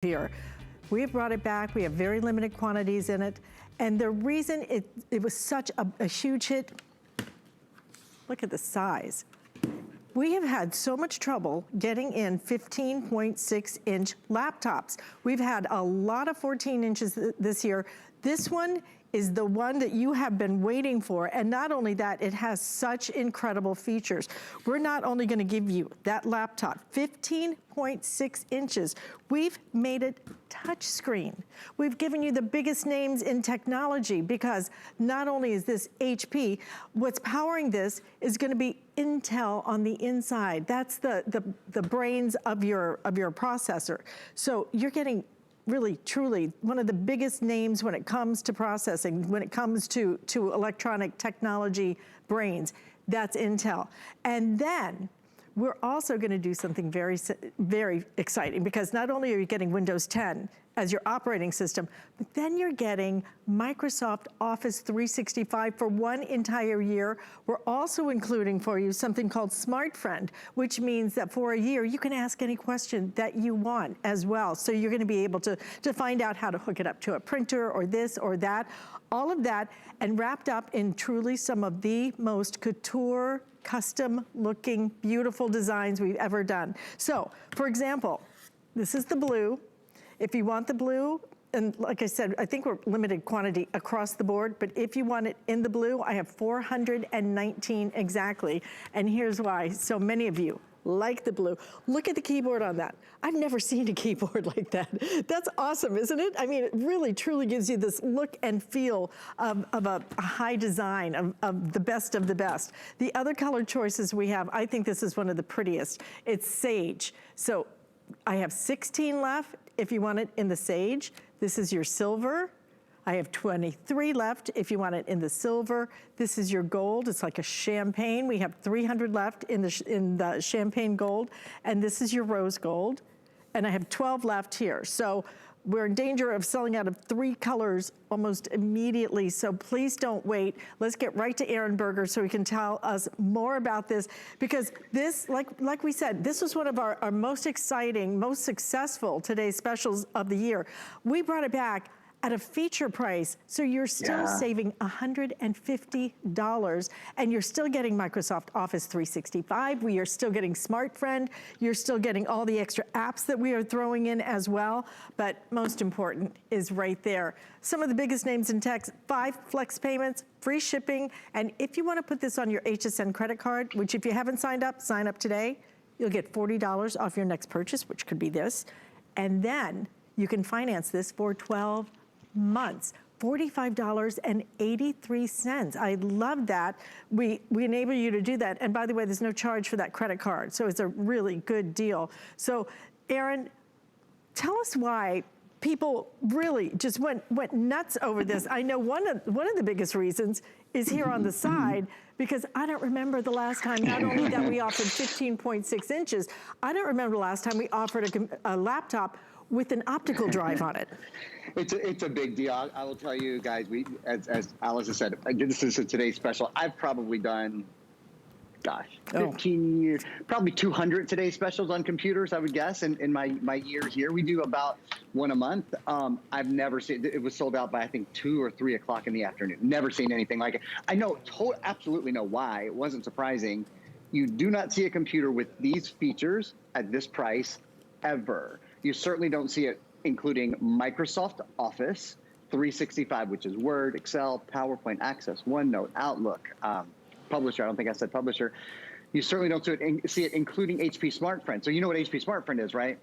here. We have brought it back. We have very limited quantities in it. And the reason it was such a huge hit, look at the size. We have had so much trouble getting in 15.6-inch laptops. We've had a lot of 14 inches this year. This one is the one that you have been waiting for. And not only that, it has such incredible features. We're not only gonna give you that laptop, 15.6 inches. We've made it touchscreen. We've given you the biggest names in technology because not only is this HP, what's powering this is gonna be Intel on the inside. That's the brains of your processor. So you're getting really, truly, one of the biggest names when it comes to processing, when it comes to electronic technology brains, that's Intel. And then, we're also gonna do something very, very exciting because not only are you getting Windows 10 as your operating system, but then you're getting Microsoft Office 365 for one entire year. We're also including for you something called Smart Friend, which means that for a year, you can ask any question that you want as well. So you're gonna be able to find out how to hook it up to a printer or this or that, all of that, and wrapped up in truly some of the most couture, custom looking, beautiful designs we've ever done. So, for example, this is the blue. If you want the blue, and like I said, I think we're limited quantity across the board, but if you want it in the blue, I have 419 exactly. And here's why so many of you like the blue. Look at the keyboard on that. I've never seen a keyboard like that. That's awesome, isn't it? I mean, it really, truly gives you this look and feel of a high design, of the best of the best. The other color choices we have, I think this is one of the prettiest. It's sage. So I have 16 left if you want it in the sage. This is your silver. I have 23 left if you want it in the silver. This is your gold, it's like a champagne. We have 300 left in the champagne gold, and this is your rose gold. And I have 12 left here. So we're in danger of selling out of 3 colors almost immediately, so please don't wait. Let's get right to Aaron Berger so he can tell us more about this, because this, like we said, this was one of our most exciting, most successful today's specials of the year. We brought it back at a feature price, so you're still saving $150, and you're still getting Microsoft Office 365. We are still getting Smart Friend. You're still getting all the extra apps that we are throwing in as well, but most important is right there. Some of the biggest names in tech, 5 flex payments, free shipping, and if you wanna put this on your HSN credit card, which if you haven't signed up, sign up today, you'll get $40 off your next purchase, which could be this, and then you can finance this for 12 months, $45.83. I love that. We enable you to do that. And by the way, there's no charge for that credit card. So it's a really good deal. So Aaron, tell us why people really just went nuts over this. I know one of the biggest reasons is here on the side, because I don't remember the last time, not only that we offered 15.6 inches, I don't remember the last time we offered a laptop with an optical drive on it. It's a big deal. I will tell you guys, as Alice has said, this is today's special. I've probably done, gosh, 15 years, probably 200 today's specials on computers, I would guess, in my years here. We do about one a month. I've never seen, it was sold out by I think 2 or 3 o'clock in the afternoon. Never seen anything like it. I know, absolutely know why. It wasn't surprising. You do not see a computer with these features at this price ever. You certainly don't see it including Microsoft Office 365, which is Word, Excel, PowerPoint, Access, OneNote, Outlook, Publisher. I don't think I said Publisher. You certainly don't see it including HP Smart Friend. So you know what HP Smart Friend is, right?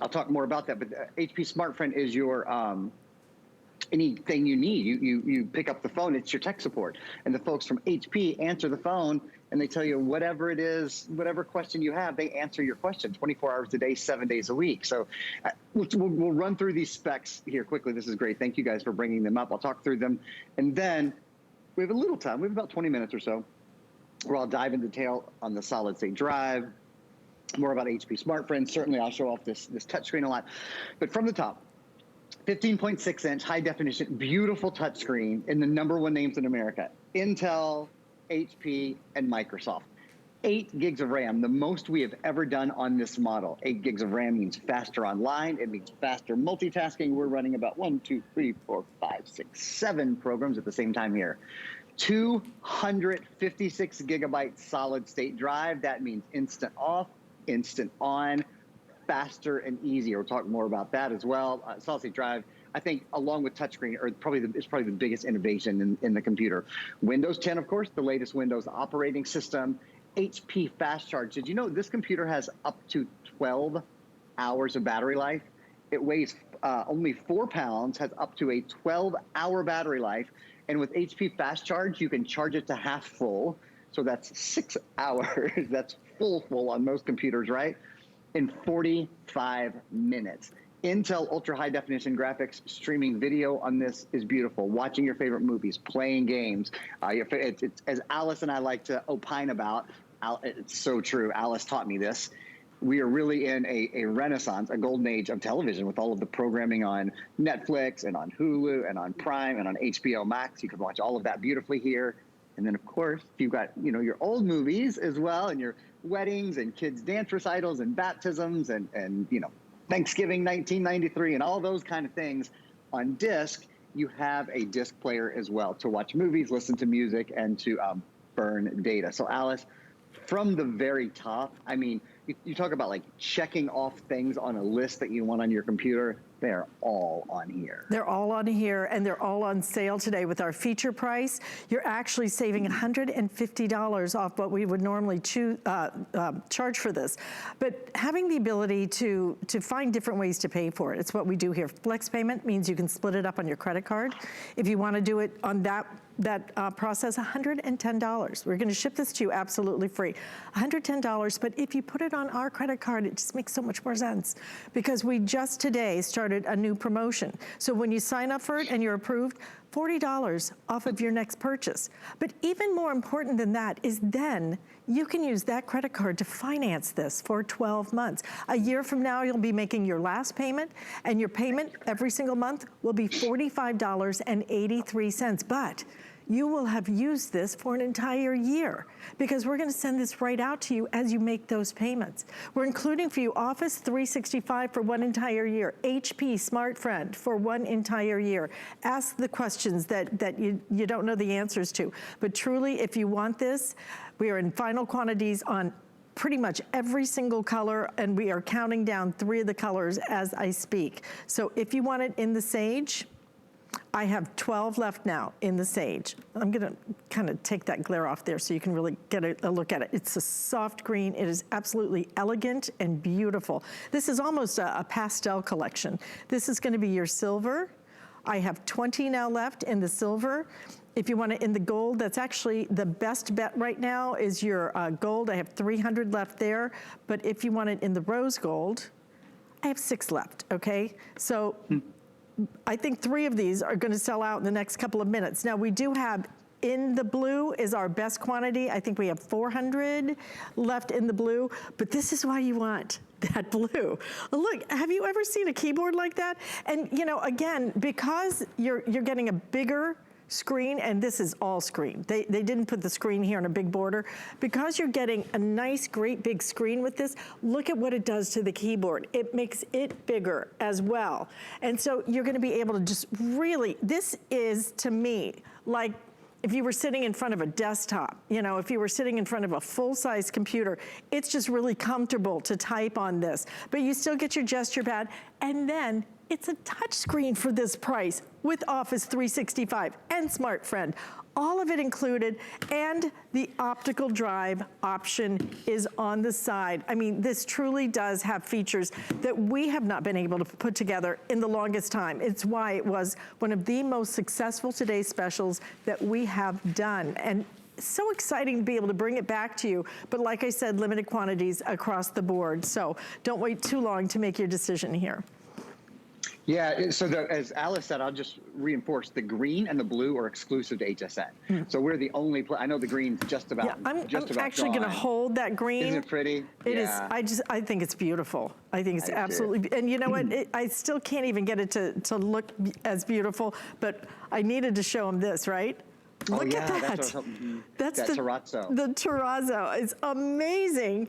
I'll talk more about that, but HP Smart Friend is your anything you need. You pick up the phone, it's your tech support. And the folks from HP answer the phone and they tell you whatever it is, whatever question you have, they answer your question 24 hours a day, 7 days a week. So we'll run through these specs here quickly. This is great. Thank you guys for bringing them up. I'll talk through them. And then we have a little time. We have about 20 minutes or so where I'll dive into detail on the solid state drive, more about HP Smart Friend. Certainly I'll show off this touchscreen a lot. But from the top, 15.6 inch high definition, beautiful touchscreen in the #1 names in America, Intel, HP, and Microsoft. 8 gigs of RAM, the most we have ever done on this model. 8 gigs of RAM means faster online. It means faster multitasking. We're running about 1, 2, 3, 4, 5, 6, 7 programs at the same time here. 256 gigabyte solid state drive. That means instant off, instant on, faster and easier. We'll talk more about that as well. Solid state drive, I think, along with touchscreen, it's probably the biggest innovation in the computer. Windows 10, of course, the latest Windows operating system. HP fast charge. Did you know this computer has up to 12 hours of battery life? It weighs only 4 pounds, has up to a 12-hour battery life. And with HP fast charge, you can charge it to half full. So that's 6 hours. That's full on most computers, right? In 45 minutes. Intel ultra high definition graphics, streaming video on this is beautiful. Watching your favorite movies, playing games. It's, as Alice and I like to opine about, it's so true. Alice taught me this. We are really in a renaissance, a golden age of television with all of the programming on Netflix and on Hulu and on Prime and on HBO Max. You can watch all of that beautifully here. And then, of course, you've got, your old movies as well, and your weddings and kids' dance recitals and baptisms and Thanksgiving 1993 and all those kind of things. On disc, you have a disc player as well to watch movies, listen to music, and to burn data. So, Alice, from the very top, I mean, you talk about like checking off things on a list that you want on your computer. They're all on here. They're all on here, and they're all on sale today with our feature price. You're actually saving $150 off what we would normally charge for this. But having the ability to find different ways to pay for it, it's what we do here. Flex payment means you can split it up on your credit card. If you want to do it on that process, $110. We're going to ship this to you absolutely free. $110, but if you put it on our credit card, it just makes so much more sense because we just today started a new promotion. So when you sign up for it and you're approved, $40 off of your next purchase. But even more important than that is then you can use that credit card to finance this for 12 months. A year from now, you'll be making your last payment, and your payment every single month will be $45.83. But you will have used this for an entire year because we're going to send this right out to you as you make those payments. We're including for you Office 365 for 1 entire year, HP SmartFriend for 1 entire year. Ask the questions that you don't know the answers to. But truly, if you want this, we are in final quantities on pretty much every single color, and we are counting down 3 of the colors as I speak. So if you want it in the sage, I have 12 left now in the sage. I'm gonna kind of take that glare off there so you can really get a look at it. It's a soft green. It is absolutely elegant and beautiful. This is almost a pastel collection. This is gonna be your silver. I have 20 now left in the silver. If you want it in the gold, that's actually the best bet right now is your gold. I have 300 left there. But if you want it in the rose gold, I have 6 left, okay? So I think 3 of these are gonna sell out in the next couple of minutes. Now we do have in the blue is our best quantity. I think we have 400 left in the blue, but this is why you want that blue. Look, have you ever seen a keyboard like that? And again, because you're getting a bigger screen, and this is all screen. They didn't put the screen here on a big border. Because you're getting a nice, great big screen with this, look at what it does to the keyboard. It makes it bigger as well. And so you're gonna be able to just really, this is to me, like if you were sitting in front of a desktop, if you were sitting in front of a full-size computer, it's just really comfortable to type on this. But you still get your gesture pad, and then it's a touch screen for this price with Office 365 and SmartFriend. All of it included, and the optical drive option is on the side. I mean, this truly does have features that we have not been able to put together in the longest time. It's why it was one of the most successful today's specials that we have done. And so exciting to be able to bring it back to you. But like I said, limited quantities across the board. So don't wait too long to make your decision here. Yeah, so as Alice said, I'll just reinforce, the green and the blue are exclusive to HSN. So we're the only, I know the green's just about, I'm actually gonna hold that green. Isn't it pretty? It is, I think it's beautiful. I think it's absolutely, and you know what, I still can't even get it to look as beautiful, but I needed to show them this, right? Look at that. That's what I was hoping. That's that terrazzo. The terrazzo is amazing.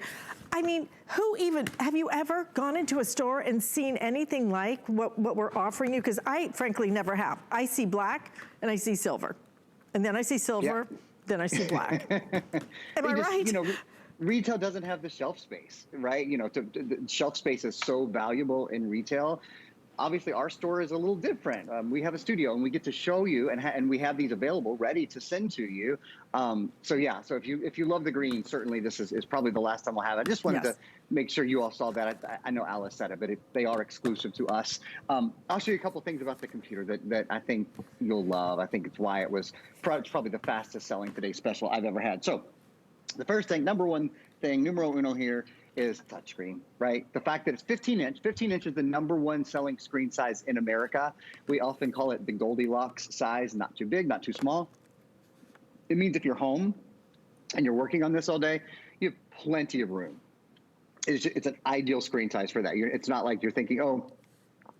I mean, have you ever gone into a store and seen anything like what we're offering you? Because I frankly never have. I see black and I see silver. And then I see silver, then I see black. Am I right? You know, retail doesn't have the shelf space, right? You know, the shelf space is so valuable in retail. Obviously, our store is a little different. We have a studio, and we get to show you, and we have these available, ready to send to you. So if you love the green, certainly this is probably the last time we'll have it. I just wanted to make sure you all saw that. I know Alice said it, but they are exclusive to us. I'll show you a couple things about the computer that I think you'll love. I think it's why it's probably the fastest selling Today Special I've ever had. So the first thing, number one thing, numero uno here, is touchscreen, right? The fact that it's 15 inch. 15 inch is the #1 selling screen size in America. We often call it the Goldilocks size, not too big, not too small. It means if you're home and you're working on this all day, you have plenty of room. It's an ideal screen size for that. It's not like you're thinking, oh,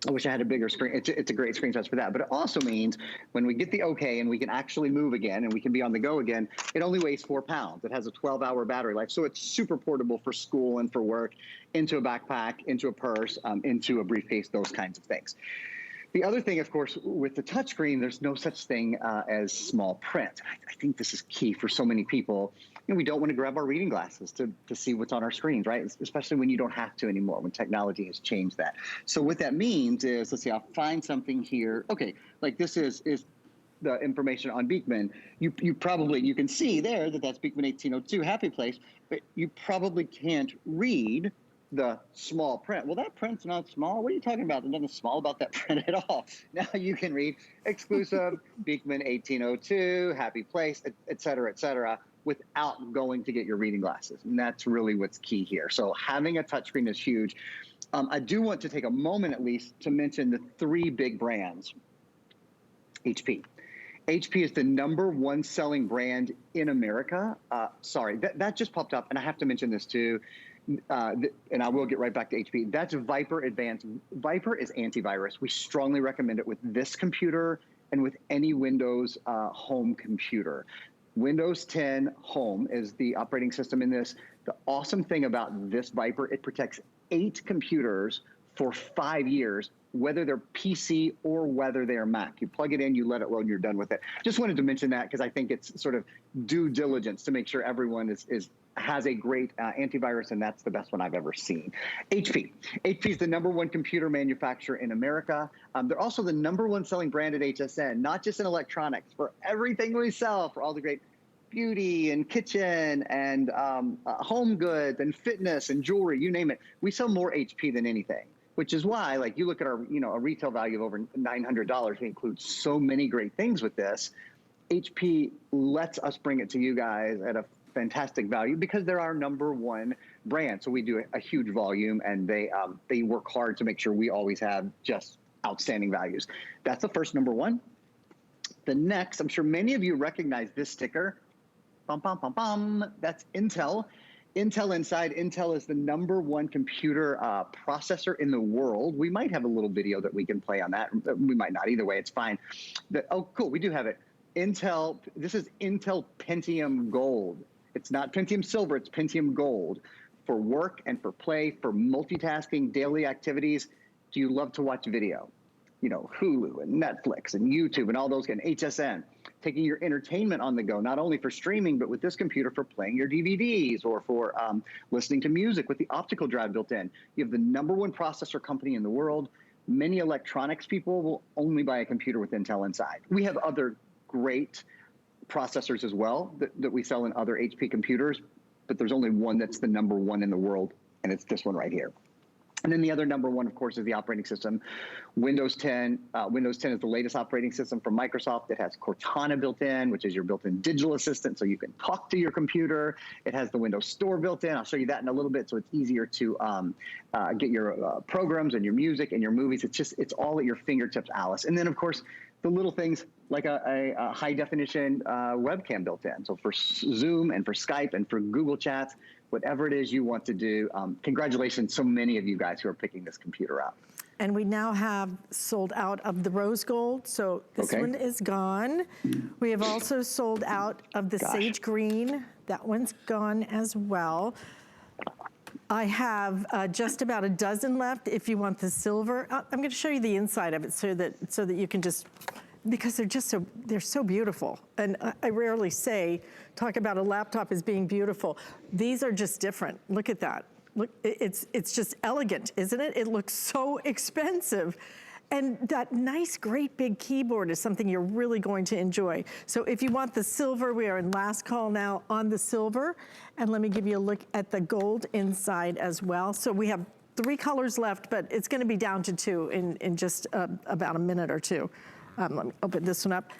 I wish I had a bigger screen. It's a great screen size for that. But it also means when we get the okay and we can actually move again and we can be on the go again, it only weighs 4 pounds. It has a 12-hour battery life. So it's super portable for school and for work, into a backpack, into a purse, into a briefcase, those kinds of things. The other thing, of course, with the touchscreen, there's no such thing as small print. I think this is key for so many people. You know, we don't want to grab our reading glasses to see what's on our screens, right? Especially when you don't have to anymore, when technology has changed that. So what that means is, let's see, I'll find something here. Okay, like this is the information on Beekman. You can see there that's Beekman 1802, Happy Place, but you probably can't read the small print. Well, that print's not small. What are you talking about? There's nothing small about that print at all. Now you can read exclusive, Beekman 1802, Happy Place, et cetera, without going to get your reading glasses. And that's really what's key here. So having a touchscreen is huge. I do want to take a moment at least to mention the 3 big brands. HP. HP is the #1 selling brand in America. Sorry, that just popped up, and I have to mention this too. And I will get right back to HP. That's Viper Advanced. Viper is antivirus. We strongly recommend it with this computer and with any Windows home computer. Windows 10 Home is the operating system in this. The awesome thing about this Viper, it protects 8 computers for 5 years, whether they're PC or whether they're Mac. You plug it in, you let it load, and you're done with it. Just wanted to mention that because I think it's sort of due diligence to make sure everyone has a great antivirus, and that's the best one I've ever seen. HP. HP is the #1 computer manufacturer in America. They're also the #1 selling brand at HSN, not just in electronics, for everything we sell, for all the great beauty and kitchen and home goods and fitness and jewelry, you name it. We sell more HP than anything, which is why, like, you look at our, a retail value of over $900. We include so many great things with this. HP lets us bring it to you guys at a fantastic value because they're our #1 brand. So we do a huge volume, and they work hard to make sure we always have just outstanding values. That's the first #1. The next, I'm sure many of you recognize this sticker. Bum, bum, bum, bum. That's Intel. Intel inside. Intel is the #1 computer processor in the world. We might have a little video that we can play on that. We might not. Either way, it's fine. Oh, cool. We do have it. Intel. This is Intel Pentium Gold. It's not Pentium Silver. It's Pentium Gold. For work and for play, for multitasking, daily activities. Do you love to watch video? Hulu and Netflix and YouTube and all those, and HSN. Taking your entertainment on the go, not only for streaming, but with this computer for playing your DVDs or for listening to music with the optical drive built in. You have the #1 processor company in the world. Many electronics people will only buy a computer with Intel inside. We have other great processors as well that we sell in other HP computers, but there's only one that's the #1 in the world, and it's this one right here. And then the other #1, of course, is the operating system. Windows 10. Windows 10 is the latest operating system from Microsoft. It has Cortana built in, which is your built-in digital assistant, so you can talk to your computer. It has the Windows Store built in. I'll show you that in a little bit, so it's easier to get your programs and your music and your movies. It's all at your fingertips, Alice. And then, of course, the little things like a high-definition webcam built in. So for Zoom and for Skype and for Google Chats, whatever it is you want to do. Congratulations, so many of you guys who are picking this computer up. and we now have sold out of the rose gold, so this one is gone. We have also sold out of the sage green. That one's gone as well. I have just about a dozen left if you want the silver. I'm gonna show you the inside of it so that you can just, because they're so beautiful. And I rarely talk about a laptop as being beautiful. These are just different. Look at that. Look, it's just elegant, isn't it? It looks so expensive. And that nice, great big keyboard is something you're really going to enjoy. So if you want the silver, we are in last call now on the silver. And let me give you a look at the gold inside as well. So we have 3 colors left, but it's gonna be down to 2 in just about a minute or 2. Let me open this one up.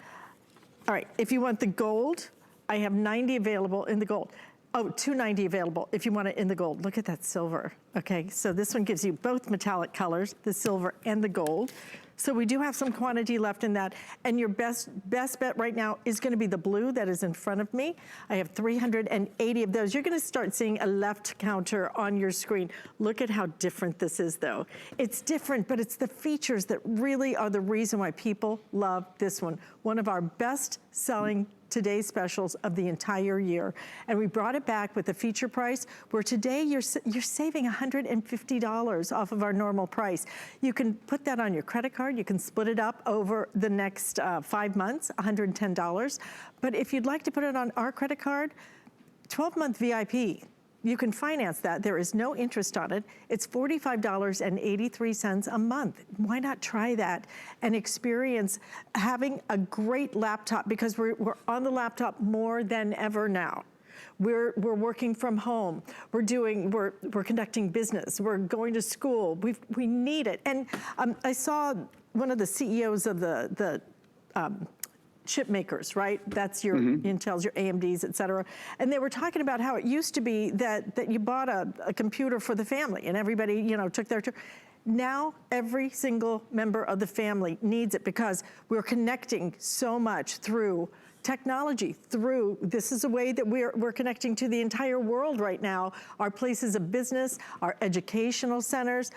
All right, if you want the gold, I have 90 available in the gold. Oh, 290 available if you want it in the gold. Look at that silver. Okay, so this one gives you both metallic colors, the silver and the gold. So we do have some quantity left in that. And your best bet right now is gonna be the blue that is in front of me. I have 380 of those. You're gonna start seeing a left counter on your screen. Look at how different this is though. It's different, but it's the features that really are the reason why people love this one. One of our best selling today's specials of the entire year. And we brought it back with a feature price where today you're saving $150 off of our normal price. You can put that on your credit card. You can split it up over the next 5 months, $110. But if you'd like to put it on our credit card, 12-month VIP, you can finance that. There is no interest on it. It's $45.83 a month. Why not try that and experience having a great laptop, because we're on the laptop more than ever now. We're working from home. We're conducting business. We're going to school. We need it. And I saw one of the CEOs of the chip makers, right? That's your Intels, your AMDs, et cetera. And they were talking about how it used to be that you bought a computer for the family and everybody, took their turn. Now, every single member of the family needs it because we're connecting so much through technology, this is a way that we're connecting to the entire world right now. Our places of business, our educational centers,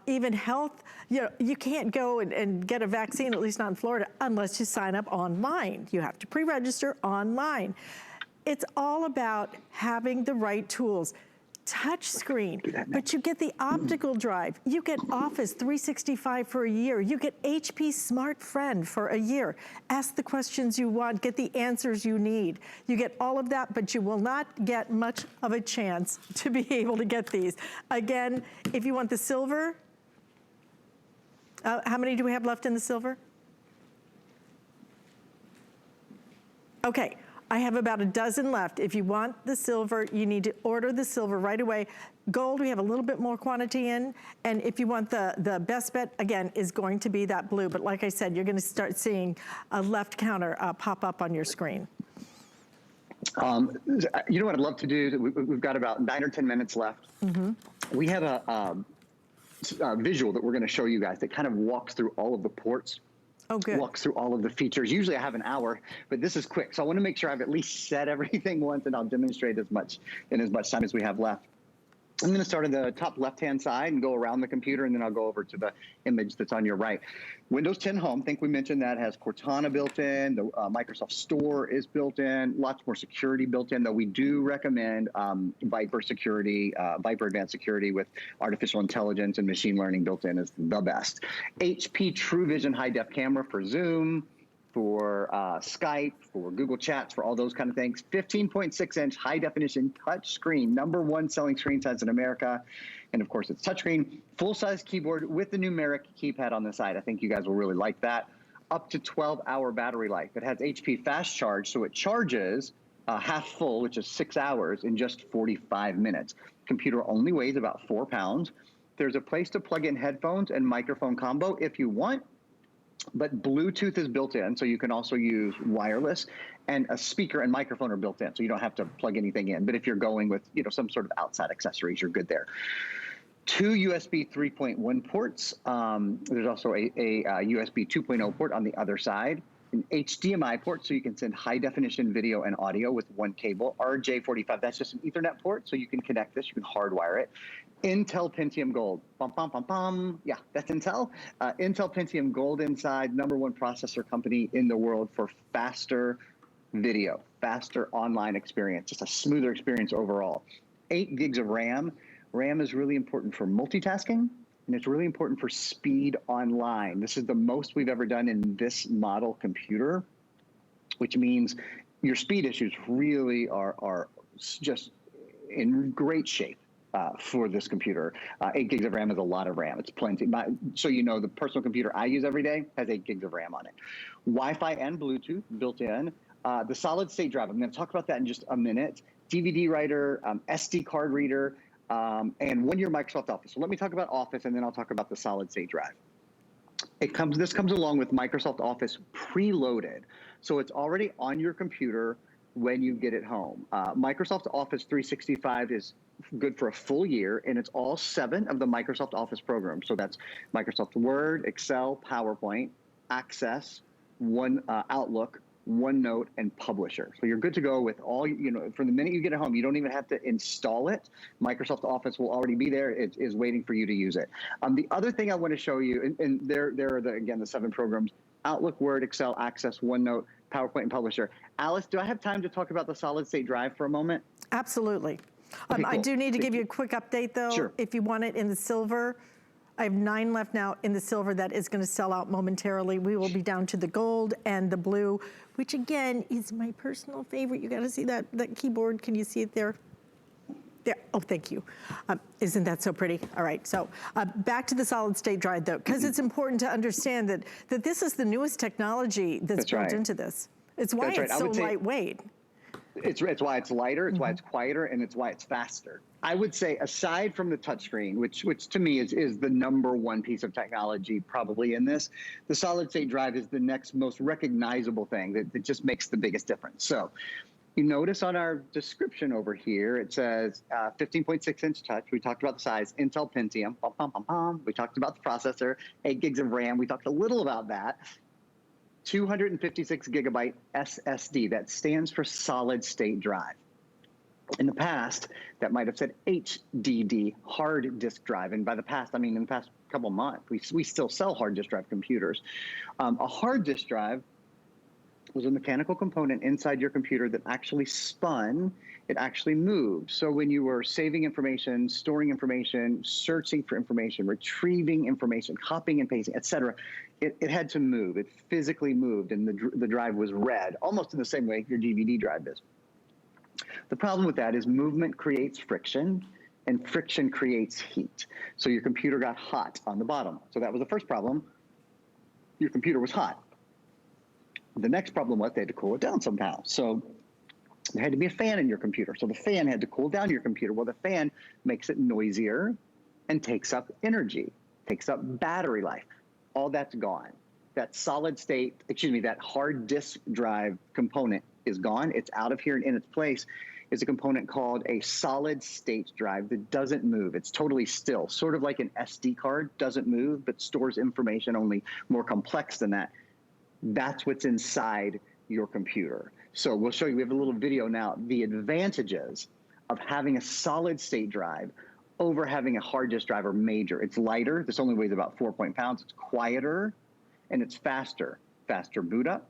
even health. You can't go and get a vaccine, at least not in Florida, unless you sign up online. You have to pre-register online. It's all about having the right tools. Touch screen, but you get the optical drive. You get Office 365 for a year. You get HP Smart Friend for a year. Ask the questions you want, get the answers you need. You get all of that, but you will not get much of a chance to be able to get these. Again, if you want the silver, how many do we have left in the silver? Okay. I have about a dozen left. If you want the silver, you need to order the silver right away. Gold, we have a little bit more quantity in. And if you want the best bet, again, is going to be that blue. But like I said, you're gonna start seeing a left counter pop up on your screen. You know what I'd love to do? We've got about 9 or 10 minutes left. We have a visual that we're gonna show you guys that kind of walks through all of the ports. Oh, good. Walks through all of the features. Usually I have an hour, but this is quick. So I want to make sure I've at least said everything once, and I'll demonstrate as much time as we have left. I'm going to start at the top left-hand side and go around the computer, and then I'll go over to the image that's on your right. Windows 10 Home, I think we mentioned that has Cortana built in. The Microsoft Store is built in. Lots more security built in, though we do recommend Viper security, Viper Advanced Security with artificial intelligence and machine learning built in is the best. HP True Vision high-def camera for Zoom, for Skype, for Google Chats, for all those kind of things. 15.6-inch high-definition touch screen, #1 selling screen size in America. And of course, it's touchscreen, full-size keyboard with the numeric keypad on the side. I think you guys will really like that. Up to 12-hour battery life. It has HP Fast Charge, so it charges half full, which is 6 hours, in just 45 minutes. Computer only weighs about 4 pounds. There's a place to plug in headphones and microphone combo if you want. But Bluetooth is built in, so you can also use wireless, and a speaker and microphone are built in, so you don't have to plug anything in. But if you're going with some sort of outside accessories, you're good there. 2 USB 3.1 ports. There's also a USB 2.0 port on the other side. An HDMI port, so you can send high definition video and audio with one cable. RJ45, that's just an Ethernet port, so you can connect this, you can hardwire it. Intel Pentium Gold. Bum, bum, bum, bum. Yeah, that's Intel. Intel Pentium Gold inside, #1 processor company in the world for faster video, faster online experience, just a smoother experience overall. 8 gigs of RAM. RAM is really important for multitasking, and it's really important for speed online. This is the most we've ever done in this model computer, which means your speed issues really are just in great shape. For this computer, 8 gigs of RAM is a lot of RAM. It's plenty. So you know, the personal computer I use every day has 8 gigs of RAM on it. Wi-Fi and Bluetooth built in. The solid state drive, I'm going to talk about that in just a minute. DVD writer, SD card reader, and 1 year Microsoft Office. So let me talk about Office, and then I'll talk about the solid state drive. This comes along with Microsoft Office preloaded. So it's already on your computer when you get it home. Microsoft Office 365 is good for a full year, and it's all 7 of the Microsoft Office programs. So that's Microsoft Word, Excel, PowerPoint, Access, Outlook, OneNote, and Publisher. So you're good to go with all, from the minute you get it home. You don't even have to install it. Microsoft Office will already be there. It is waiting for you to use it. The other thing I want to show you, and there are, again, the 7 programs: Outlook, Word, Excel, Access, OneNote, PowerPoint, and Publisher. Alice, do I have time to talk about the solid state drive for a moment? Absolutely. Okay, cool. I do need to give you a quick update, though. Sure. If you want it in the silver, I have 9 left now in the silver. That is going to sell out momentarily. We will be down to the gold and the blue, which again is my personal favorite. You got to see that keyboard. Can you see it there? There. Oh, thank you. Isn't that so pretty? All right. So back to the solid state drive, though, because it's important to understand that this is the newest technology that's built into this. It's why it's so lightweight. It's why it's lighter, it's why it's quieter, and it's why it's faster. I would say, aside from the touchscreen, which to me is the #1 piece of technology probably in this, the solid state drive is the next most recognizable thing that just makes the biggest difference. So you notice on our description over here, it says 15.6-inch touch. We talked about the size, Intel Pentium. Bum, bum, bum, bum. We talked about the processor, 8 gigs of RAM. We talked a little about that. 256GB SSD, that stands for solid state drive. In the past, that might have said HDD, hard disk drive. And by the past, I mean in the past couple of months, we still sell hard disk drive computers. A hard disk drive was a mechanical component inside your computer that actually spun, it actually moved. So when you were saving information, storing information, searching for information, retrieving information, copying and pasting, etc., it had to move. It physically moved, and the drive was read, almost in the same way your DVD drive is. The problem with that is movement creates friction, and friction creates heat. So your computer got hot on the bottom. So that was the first problem. Your computer was hot. The next problem was they had to cool it down somehow. So there had to be a fan in your computer. So the fan had to cool down your computer. Well, the fan makes it noisier and takes up energy, takes up battery life. All that's gone. That solid state, that hard disk drive component is gone. It's out of here, and in its place is a component called a solid state drive that doesn't move. It's totally still, sort of like an SD card, doesn't move, but stores information, only more complex than that. That's what's inside your computer. So we'll show you, we have a little video now, the advantages of having a solid state drive over having a hard disk drive are major. It's lighter, this only weighs about 4 pounds, it's quieter, and it's faster. Faster boot up,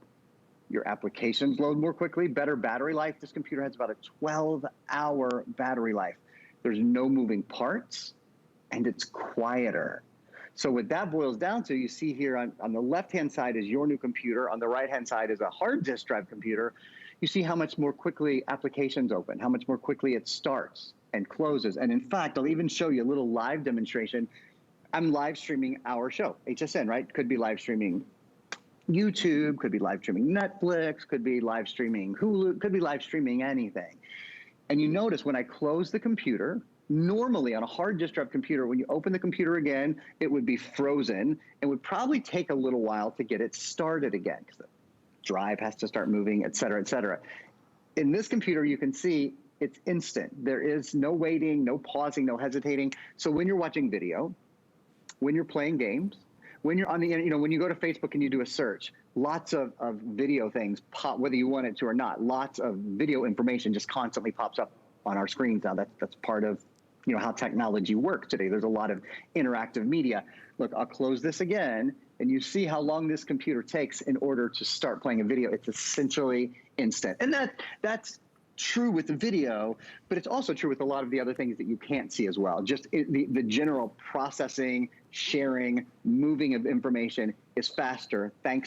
your applications load more quickly, better battery life. This computer has about a 12-hour battery life. There's no moving parts, and it's quieter. So what that boils down to, you see here on the left-hand side is your new computer, on the right-hand side is a hard disk drive computer. You see how much more quickly applications open, how much more quickly it starts and closes. And in fact, I'll even show you a little live demonstration. I'm live streaming our show, HSN, right? Could be live streaming YouTube, could be live streaming Netflix, could be live streaming Hulu, could be live streaming anything. And you notice when I close the computer, normally on a hard disk drive computer, when you open the computer again, it would be frozen. It would probably take a little while to get it started again because the drive has to start moving, et cetera, et cetera. In this computer, you can see it's instant. There is no waiting, no pausing, no hesitating. So when you're watching video, when you're playing games, when you're on the, when you go to Facebook and you do a search, lots of video things pop, whether you want it to or not. Lots of video information just constantly pops up on our screens now. That's part of how technology works today. There's a lot of interactive media. Look, I'll close this again, and you see how long this computer takes in order to start playing a video. It's essentially instant. And that's true with the video, but it's also true with a lot of the other things that you can't see as well. Just the general processing, sharing, moving of information is faster thanks